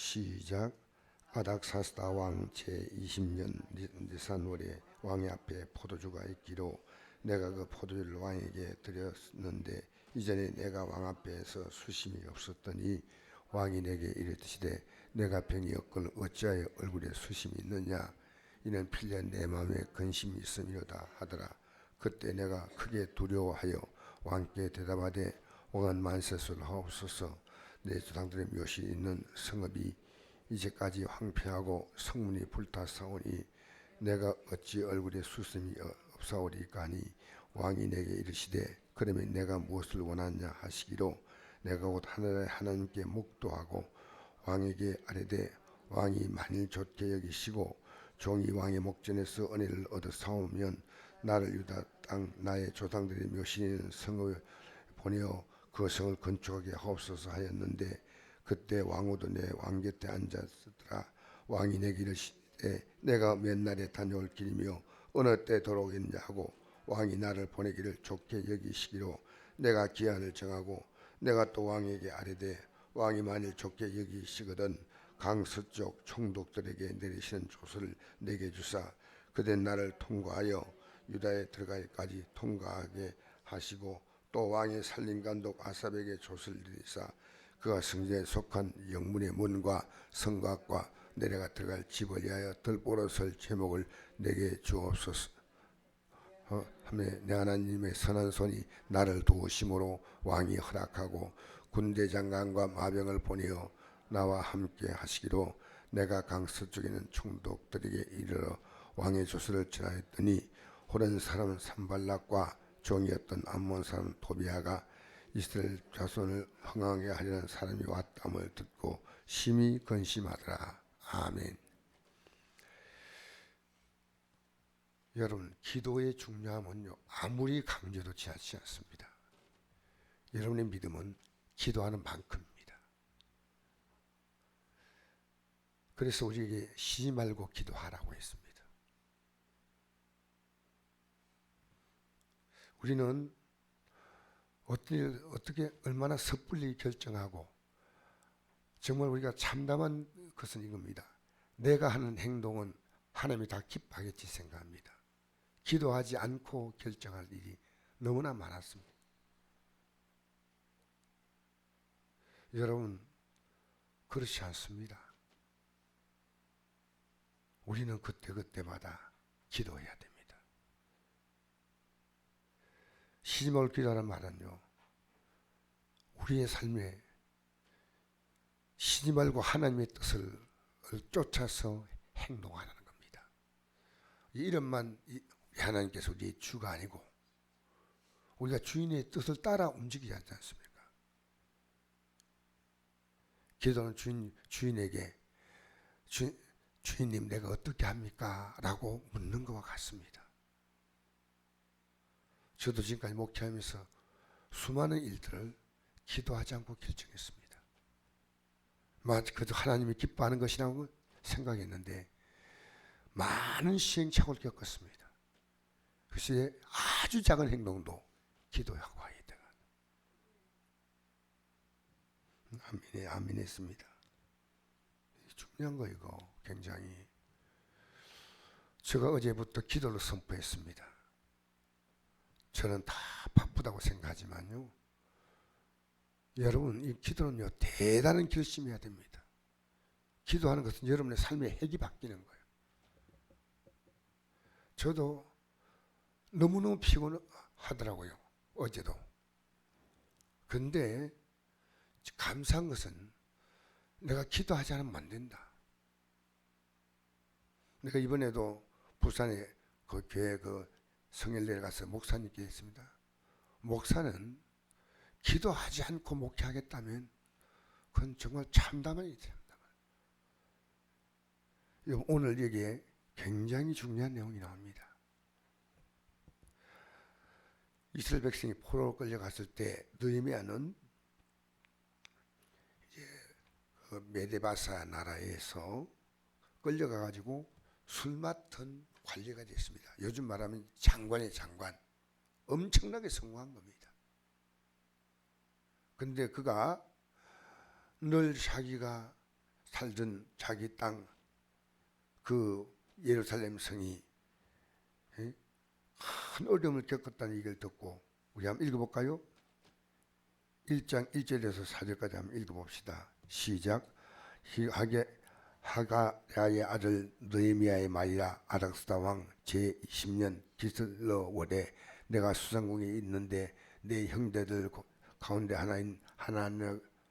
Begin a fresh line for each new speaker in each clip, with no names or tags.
시작. 아닥사스다 왕 제20년 니산월에 왕의 앞에 포도주가 있기로 내가 그 포도주를 왕에게 드렸는데 이전에 내가 왕 앞에서 수심이 없었더니 왕이 내게 이르시되 내가 병이 없거늘 어찌하여 얼굴에 수심이 있느냐. 이는 필연 내 마음에 근심이 있음이로다 하더라. 그때 내가 크게 두려워하여 왕께 대답하되 오간 만세수를 하옵소서. 내 조상들의 묘시 있는 성읍이 이제까지 황폐하고 성문이 불타사오니 내가 어찌 얼굴에 수심이 없사오리까 하니 왕이 내게 이르시되 그러면 내가 무엇을 원하냐 하시기로 내가 곧 하늘의 하나님께 묵도하고 왕에게 아뢰되 왕이 만일 좋게 여기시고 종이 왕의 목전에서 은혜를 얻어 사오면 나를 유다 땅 나의 조상들의 묘시 있는 성읍에 보내어 그 성을 건축하게 하옵소서 하였는데 그때 왕후도 내 왕 곁에 앉았더라. 왕이 내게 이르시되 내가 몇 날에 다녀올 길이며 어느 때 돌아오겠냐 하고 왕이 나를 보내기를 좋게 여기시기로 내가 기한을 정하고 내가 또 왕에게 아뢰되 왕이 만일 좋게 여기시거든 강서쪽 총독들에게 내리시는 조서를 내게 주사 그된 나를 통과하여 유다에 들어가기까지 통과하게 하시고 또 왕의 살림감독 아삽에게 조서를 내리사 그가 성전에 속한 영문의 문과 성곽과 내려가 들어갈 집을 위하여 들보로 설 제목을 내게 주옵소서 하며 내 하나님의 선한 손이 나를 도우심으로 왕이 허락하고 군대 장관과 마병을 보내어 나와 함께 하시기로 내가 강서쪽에 있는 총독들에게 이르러 왕의 조서를 전하였더니 호른 사람 산발락과 종이었던 암몬 사람 도비아가 이스라엘 자손을 흥하게 하려는 사람이 왔담을 듣고 심히 근심하더라. 아멘. 여러분, 기도의 중요함은요 아무리 강조도 지하지 않습니다. 여러분의 믿음은 기도하는 만큼입니다. 그래서 우리에게 쉬지 말고 기도하라고 했습니다. 우리는 어떻게 얼마나 섣불리 결정하고 정말 우리가 참담한 것은 이겁니다. 내가 하는 행동은 하나님이 다 기뻐하겠지 생각합니다. 기도하지 않고 결정할 일이 너무나 많았습니다. 여러분, 그렇지 않습니다. 우리는 그때그때마다 기도해야 됩니다. 쉬지 말고 기도하는 말은요 우리의 삶에 쉬지 말고 하나님의 뜻을 쫓아서 행동하는 겁니다. 이 이름만 하나님께서 우리의 주가 아니고 우리가 주인의 뜻을 따라 움직이지 않지 않습니까? 기도는 주인에게 주인님 내가 어떻게 합니까? 라고 묻는 것과 같습니다. 저도 지금까지 목회하면서 수많은 일들을 기도하지 않고 결정했습니다. 그저 하나님이 기뻐하는 것이라고 생각했는데 많은 시행착오를 겪었습니다. 글쎄 아주 작은 행동도 기도하고 하야 돼요. 아멘 했습니다. 중요한 거 이거 굉장히. 제가 어제부터 기도를 선포했습니다. 저는 다 바쁘다고 생각하지만요. 여러분 이 기도는요 대단한 결심해야 됩니다. 기도하는 것은 여러분의 삶의 핵이 바뀌는 거예요. 저도 너무너무 피곤하더라고요. 어제도. 근데 감사한 것은 내가 기도하지 않으면 안 된다. 내가 이번에도 부산에 그 교회 성일대에 가서 목사님께 했습니다. 목사는 기도하지 않고 목회하겠다면 그건 정말 참담한 일이다. 오늘 여기에 굉장히 중요한 내용이 나옵니다. 이스라엘 백성이 포로로 끌려갔을 때 느헤미야는 이제 그 메데바사 나라에서 끌려가가지고 술 맡은 관리가 됐습니다. 요즘 말하면 장관의 장관. 엄청나게 성공한 겁니다. 근데 그가 늘 자기가 살던 자기 땅, 그 예루살렘 성이 큰 어려움을 겪었다는 얘기를 듣고 우리 한번 읽어볼까요? 1장 1절에서 4절까지 한번 읽어봅시다. 시작. 하가야의 아들 느헤미야의 말이라. 아닥스다 왕 제20년 기슬러월에 내가 수상궁에 있는데 내 형제들 가운데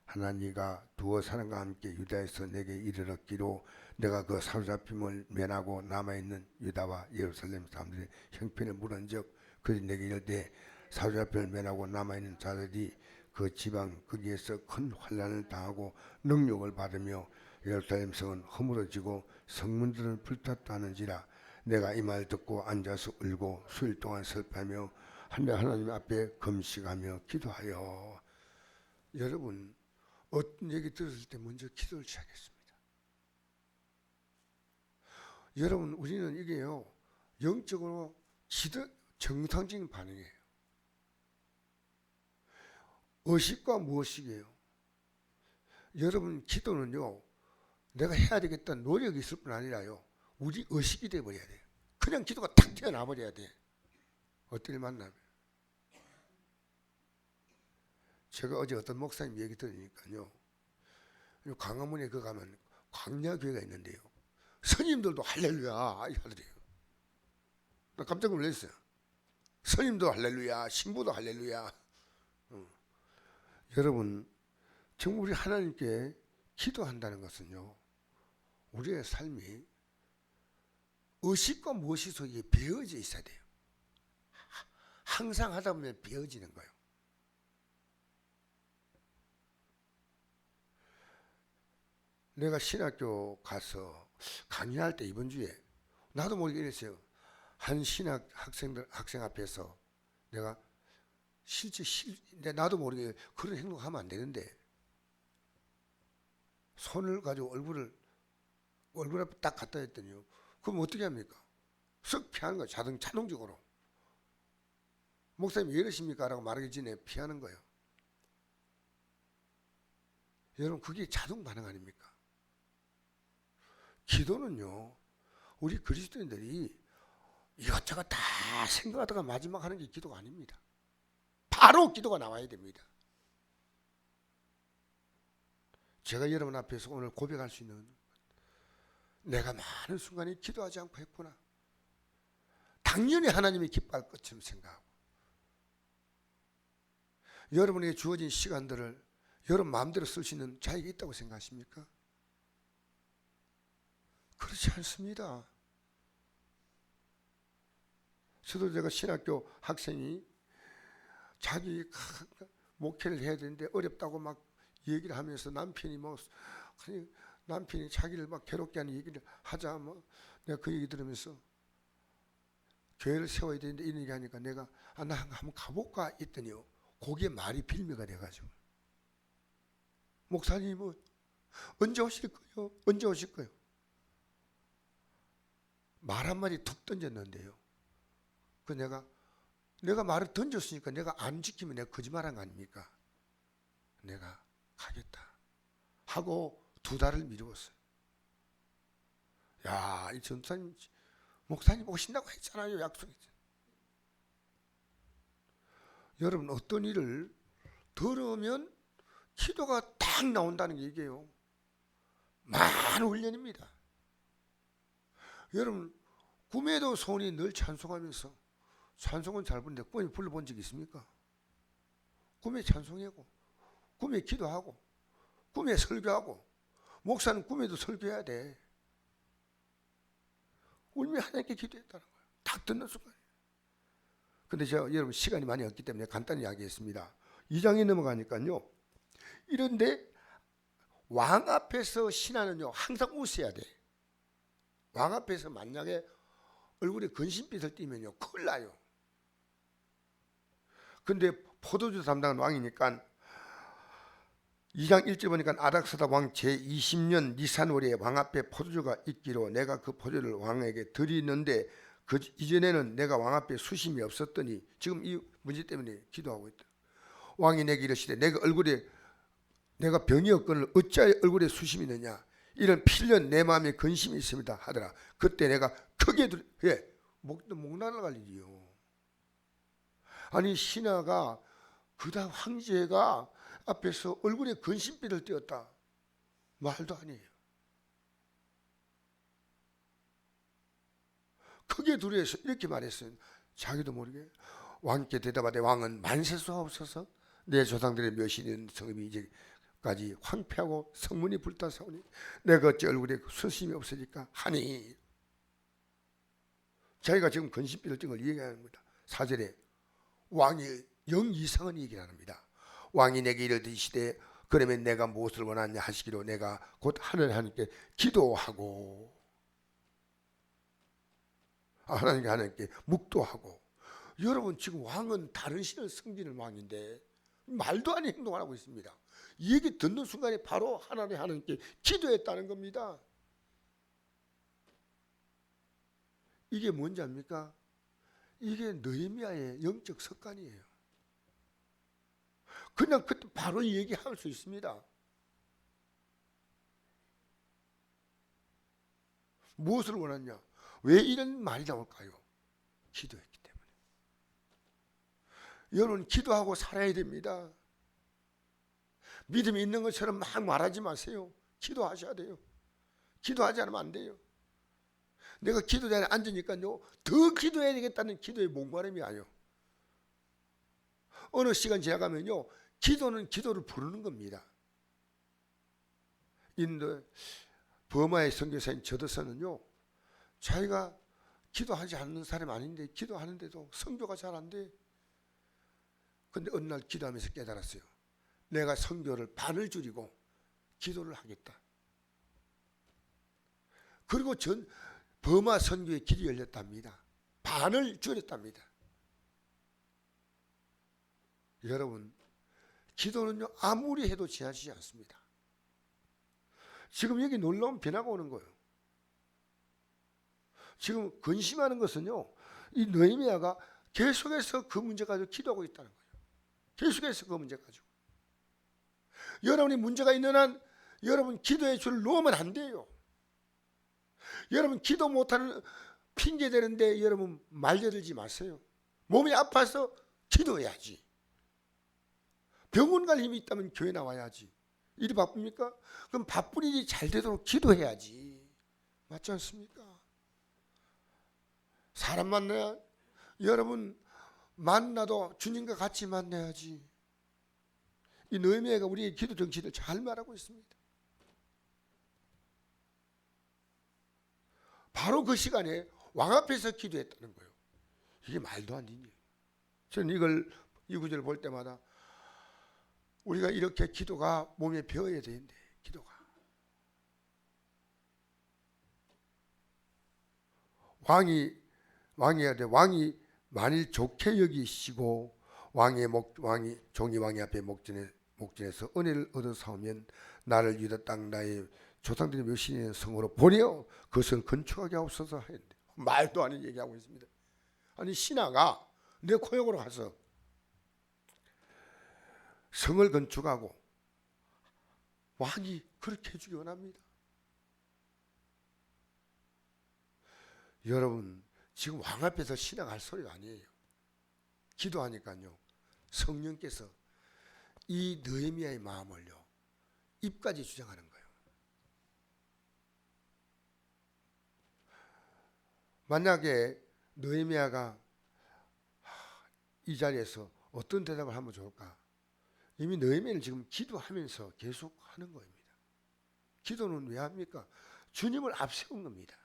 하나니가 두어 사람과 함께 유다에서 내게 이르렀기로 내가 그 사로잡힘을 면하고 남아있는 유다와 예루살렘 사람들의 형편을 물은즉 그들이 내게 이르되 사로잡힘을 면하고 남아있는 자들이 그 지방 거기에서 큰 환난을 당하고 능욕을 받으며 예루살렘 성은 허물어지고 성문들은 불탔다 하는지라. 내가 이 말 듣고 앉아서 울고 수일 동안 슬퍼하며 하나님 앞에 금식하며 기도하여. 여러분, 어떤 얘기 들었을 때 먼저 기도를 시작했습니다. 여러분, 우리는 이게요, 영적으로 정상적인 반응이에요. 의식과 무의식이에요. 여러분, 기도는요, 내가 해야 되겠다는 노력이 있을 뿐 아니라요, 우리 의식이 돼버려야 돼요. 그냥 기도가 탁 튀어나와버려야 돼. 어떤 일 만나면. 제가 어제 어떤 목사님 얘기 들으니까요, 광화문에 그 가면 광야교회가 있는데요, 스님들도 할렐루야 하더래요. 나 깜짝 놀랐어요. 스님도 할렐루야, 신부도 할렐루야. 여러분, 정말 우리 하나님께 기도한다는 것은요, 우리의 삶이 의식과 무의식 속에 배어져 있어야 돼요. 항상 하다 보면 배어지는 거예요. 내가 신학교 가서 강의할 때 이번 주에 나도 모르게 이랬어요. 한 신학 학생 앞에서 내가 나도 모르게 그런 행동하면 안 되는데 손을 가지고 얼굴 앞에 딱 갖다 댔더니요, 그럼 어떻게 합니까? 쓱 피하는 거예요. 자동적으로. 목사님 왜 이러십니까? 라고 말하기 전에 피하는 거예요. 여러분, 그게 자동 반응 아닙니까? 기도는요, 우리 그리스도인들이 이것저것 다 생각하다가 마지막 하는 게 기도가 아닙니다. 바로 기도가 나와야 됩니다. 제가 여러분 앞에서 오늘 고백할 수 있는, 내가 많은 순간에 기도하지 않고 했구나. 당연히 하나님이 기뻐할 것처럼 생각하고, 여러분에게 주어진 시간들을 여러분 마음대로 쓸 수 있는 자유가 있다고 생각하십니까? 그렇지 않습니다. 저도 제가 신학교 학생이 자기 목회를 해야 되는데 어렵다고 막 얘기를 하면서 남편이 자기를 막 괴롭게 하는 얘기를 하자, 내가 그 얘기 들으면서 교회를 세워야 되는데 이런 얘기 하니까 내가 나 한번 가볼까 했더니요, 거기에 말이 빌미가 돼가지고, 목사님은 언제 오실 거예요? 언제 오실 거예요? 말 한마디 툭 던졌는데요, 그 내가 말을 던졌으니까 내가 안 지키면 내가 거짓말한 거 아닙니까? 내가 가겠다 하고 2달을 미루었어요. 야, 이 전사님, 목사님 오신다고 했잖아요, 약속했잖아요. 여러분, 어떤 일을 들으면 기도가 딱 나온다는 게 이게요, 많은 훈련입니다. 여러분, 꿈에도 손이 늘 찬송하면서, 찬송은 잘 부르는데 꿈에 불러본 적이 있습니까? 꿈에 찬송하고, 꿈에 기도하고, 꿈에 설교하고, 목사는 꿈에도 설교해야 돼. 울며 하나님께 기도했다는 거예요. 딱 듣는 순간. 근데 제가 여러분 시간이 많이 없기 때문에 간단히 이야기했습니다. 2장에 넘어가니까요, 이런데 왕 앞에서 신하는요, 항상 웃어야 돼. 왕 앞에서 만약에 얼굴에 근심빛을 띠면요, 큰일 나요. 근데 포도주 담당한 왕이니까 2장 1절 보니까 아닥사다 왕 제20년 니산월에 왕 앞에 포도주가 있기로 내가 그 포도주를 왕에게 드리는데 그 이전에는 내가 왕 앞에 수심이 없었더니, 지금 이 문제 때문에 기도하고 있다. 왕이 내게 이르시되 내가 병이었거늘 어찌하여 얼굴에 수심이 있느냐? 이런 필연 내 마음에 근심이 있습니다 하더라. 그때 내가 크게 목 날아갈 일이요. 아니 신하가 그다 황제가 앞에서 얼굴에 근심비를 띄었다. 말도 아니에요. 크게 두려워서 이렇게 말했어요. 자기도 모르게 왕께 대답하되 왕은 만세수하옵소서. 내 조상들의 묘실인 성읍이 이제까지 황폐하고 성문이 불타사오니 내가 어찌 얼굴에 수심이 없으니까 하니. 자기가 지금 근심비를 뜬 걸 얘기하는 겁니다. 4절에 왕이 영 이상한 얘기를 합니다. 왕이 내게 이르시되 그러면 내가 무엇을 원하냐 하시기로 내가 곧 하나님께 기도하고 하나님께 묵도하고. 여러분 지금 왕은 다른 신을 섬기는 왕인데 말도 아닌 행동을 하고 있습니다. 이 얘기 듣는 순간에 바로 하나님께 기도했다는 겁니다. 이게 뭔지 압니까? 이게 느헤미야의 영적 습관이에요. 그냥 그때 바로 얘기할 수 있습니다. 무엇을 원하냐? 왜 이런 말이 나올까요? 기도했기 때문에. 여러분 기도하고 살아야 됩니다. 믿음이 있는 것처럼 막 말하지 마세요. 기도하셔야 돼요. 기도하지 않으면 안 돼요. 내가 기도 자리에 앉으니까요 더 기도해야 되겠다는 기도의 목마름이 와요. 어느 시간 지나가면요 기도는 기도를 부르는 겁니다. 인도 버마의 선교사인 저더서는요 자기가 기도하지 않는 사람이 아닌데 기도하는데도 선교가 잘 안 돼. 근데 어느 날 기도하면서 깨달았어요. 내가 선교를 반을 줄이고 기도를 하겠다. 그리고 버마 선교의 길이 열렸답니다. 반을 줄였답니다. 여러분 기도는요 아무리 해도 지나치지 않습니다. 지금 여기 놀라운 변화가 오는 거예요. 지금 근심하는 것은요 이 느헤미야가 계속해서 그 문제 가지고 기도하고 있다는 거예요. 계속해서 그 문제 가지고. 여러분이 문제가 있는 한 여러분 기도의 줄을 놓으면 안 돼요. 여러분 기도 못하는 핑계 대는데 여러분 말려들지 마세요. 몸이 아파서 기도해야지. 병원 갈 힘이 있다면 교회 나와야지. 일이 바쁩니까? 그럼 바쁜 일이 잘 되도록 기도해야지. 맞지 않습니까? 사람 만나야 여러분 만나도 주님과 같이 만나야지. 이 느헤미야가 우리의 기도 정신을 잘 말하고 있습니다. 바로 그 시간에 왕 앞에서 기도했다는 거예요. 이게 말도 안 되니. 저는 이 구절을 볼 때마다 우리가 이렇게 기도가 몸에 배어야 되는데 기도가 왕이 만일 좋게 여기시고 종이 왕의 앞에 목전에서 은혜를 얻어 사오면 나를 유다 땅 나의 조상들의 묘실인 성으로 보내어 그것을 건축하게 하옵소서 했는데 말도 안 되는 얘기하고 있습니다. 아니 신하가 내 고역으로 가서 성을 건축하고 왕이 그렇게 해주기 원합니다. 여러분 지금 왕 앞에서 신앙할 소리가 아니에요. 기도하니까요 성령께서 이 느헤미야의 마음을요 입까지 주장하는 거예요. 만약에 느헤미야가 이 자리에서 어떤 대답을 하면 좋을까? 이미 느헤미야는 지금 기도하면서 계속 하는 겁니다. 기도는 왜 합니까? 주님을 앞세운 겁니다.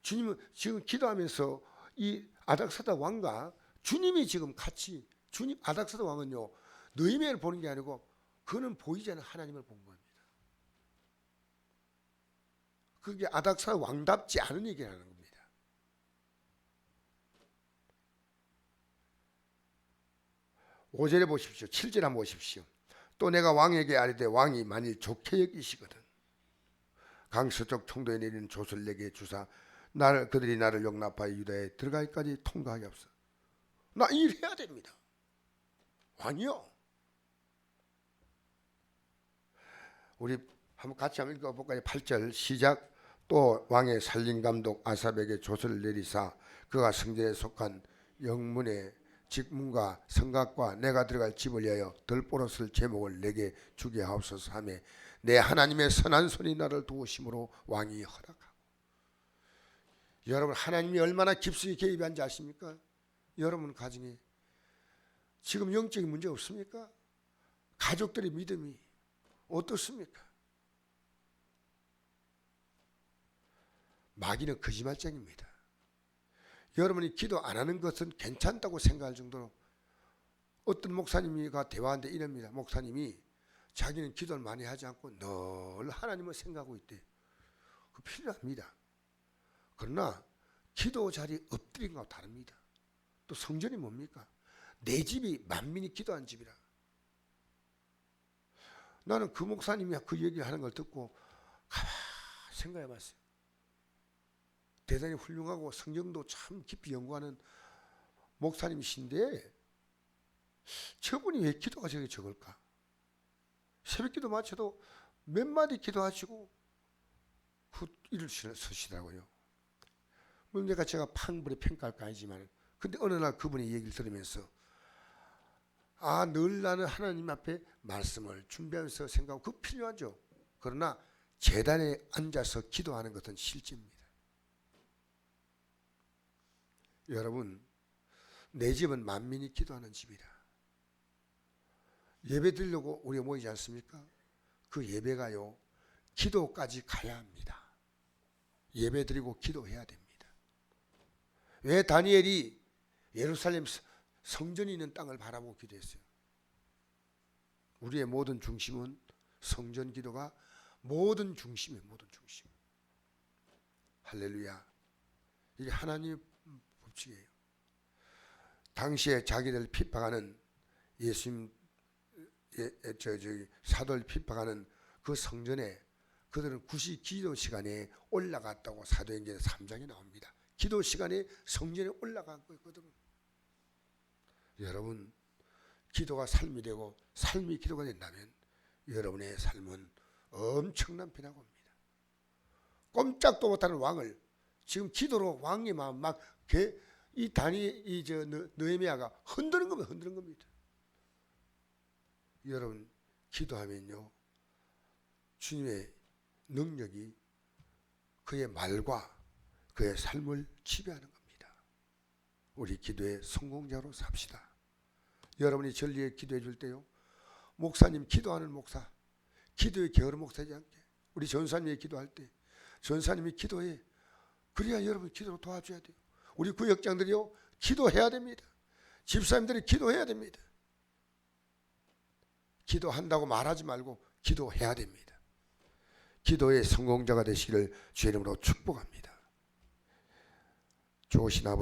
주님은 지금 기도하면서 이 아닥사다 왕과 주님이 지금 같이 아닥사다 왕은요 느헤미야를 보는 게 아니고 그는 보이지 않는 하나님을 본 겁니다. 그게 아닥사다 왕답지 않은 얘기를 하는 겁니다. 오절에 보십시오. 7절 한번 보십시오. 또 내가 왕에게 아뢰되 왕이 만일 좋게 여기시거든 강서쪽 총도에 내리는 조서를 내게 주사 그들이 나를 용납하여 유다에 들어가기까지 통과하게 없어. 나 일해야 됩니다. 왕이요. 우리 한번 같이 한번 읽어볼까요? 8절 시작. 또 왕의 살림감독 아삽에게 조서를 내리사 그가 성전에 속한 영문의 직문과 성곽과 내가 들어갈 집을 위하여 덜보로 쓸 제목을 내게 주게 하옵소서 하며 내 하나님의 선한 손이 나를 도우심으로 왕이 허락하고. 여러분, 하나님이 얼마나 깊숙이 개입한지 아십니까? 여러분 가정에 지금 영적인 문제 없습니까? 가족들의 믿음이 어떻습니까? 마귀는 거짓말쟁입니다. 여러분이 기도 안 하는 것은 괜찮다고 생각할 정도로, 어떤 목사님과 대화하는데 이럽니다. 목사님이 자기는 기도를 많이 하지 않고 늘 하나님을 생각하고 있대. 그 필요합니다. 그러나 기도 자리에 엎드린 것과 다릅니다. 또 성전이 뭡니까? 내 집이 만민이 기도한 집이라. 나는 그 목사님이 그 얘기하는 걸 듣고 가만히 생각해 봤어요. 대단히 훌륭하고 성경도 참 깊이 연구하는 목사님이신데 저분이 왜 기도가 저렇게 적을까? 새벽기도 마쳐도 몇 마디 기도하시고 일어서시더라고요. 물론 제가 판불에 평가할 거 아니지만, 근데 어느 날 그분의 얘기를 들으면서 늘 나는 하나님 앞에 말씀을 준비하면서 생각하고 그거 필요하죠. 그러나 제단에 앉아서 기도하는 것은 실제입니다. 여러분, 내 집은 만민이 기도하는 집이라. 예배 드리려고 우리가 모이지 않습니까? 그 예배가요, 기도까지 가야 합니다. 예배 드리고 기도해야 됩니다. 왜 다니엘이 예루살렘 성전이 있는 땅을 바라보고 기도했어요? 우리의 모든 중심은 성전 기도가 모든 중심이에요. 모든 중심. 할렐루야. 이게 하나님의 법칙이에요. 당시에 자기들 핍박하는 예수님 사도를 핍박하는 그 성전에 그들은 9시 기도 시간에 올라갔다고 사도행전 3장에 나옵니다. 기도 시간에 성전에 올라간 거거든요. 여러분, 기도가 삶이 되고 삶이 기도가 된다면 여러분의 삶은 엄청난 변화가 옵니다. 꼼짝도 못하는 왕을 지금 기도로 왕의 마음 느헤미야가 흔드는 겁니다. 여러분, 기도하면요, 주님의 능력이 그의 말과 그의 삶을 지배하는 겁니다. 우리 기도의 성공자로 삽시다. 여러분이 전리에 기도해 줄 때요, 목사님 기도하는 목사, 기도의 게으른 목사지 않게, 우리 전사님이 기도할 때 전사님이 기도해. 그래야 여러분 기도로 도와줘야 돼요. 우리 구역장들이요, 기도해야 됩니다. 집사님들이 기도해야 됩니다. 기도한다고 말하지 말고 기도해야 됩니다. 기도의 성공자가 되시기를 주의 이름으로 축복합니다. 좋으신 아버지,